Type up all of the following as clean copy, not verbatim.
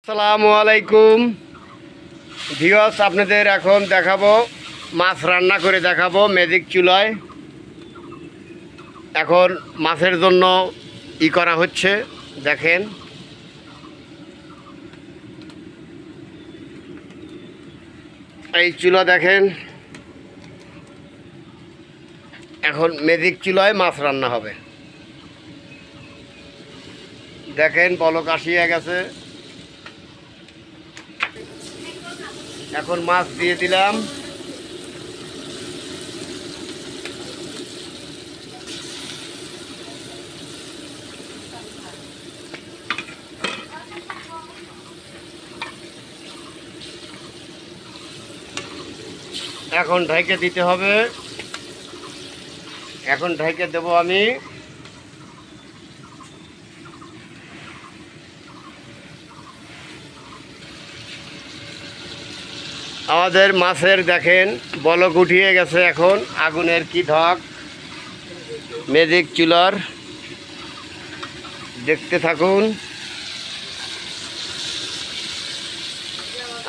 আসসালামু আলাইকুম ভিউয়ার্স, আপনাদের এখন দেখাবো মাছ রান্না করে দেখাবো ম্যাজিক চুলায়। এখন মাছের জন্য করা হচ্ছে, দেখেন। এই চুলা দেখেন, এখন ম্যাজিক চুলায় মাছ রান্না হবে। দেখেন বলক আসিয়া গেছে। এখন মাছ দিয়ে দিলাম। এখন ঢেকে দিতে হবে। এখন ঢেকে দেব আমি। আমাদের মাছের দেখেন বলক উঠিয়ে গেছে। এখন আগুনের কি ধক ম্যাজিক চুলার, দেখতে থাকুন।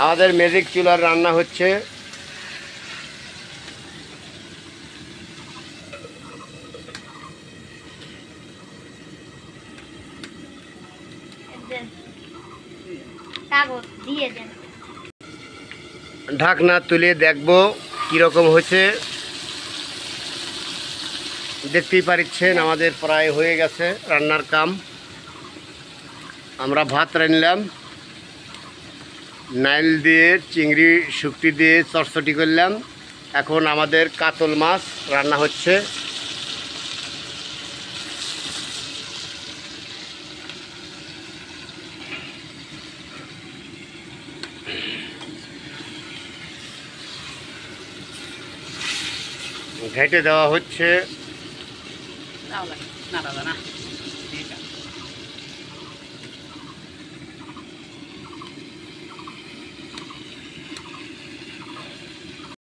আমাদের ম্যাজিক চুলার রান্না হচ্ছে। ঢাকনা তুলে দেখব কীরকম হয়েছে। দেখতেই পাচ্ছেন আমাদের প্রায় হয়ে গেছে রান্নার কাম। আমরা ভাত রান্নলাম, নাইল দিয়ে চিংড়ি শুকটি দিয়ে চটচটি করলাম। এখন আমাদের কাতল মাছ রান্না হচ্ছে। ঘেটে দেওয়া হচ্ছে।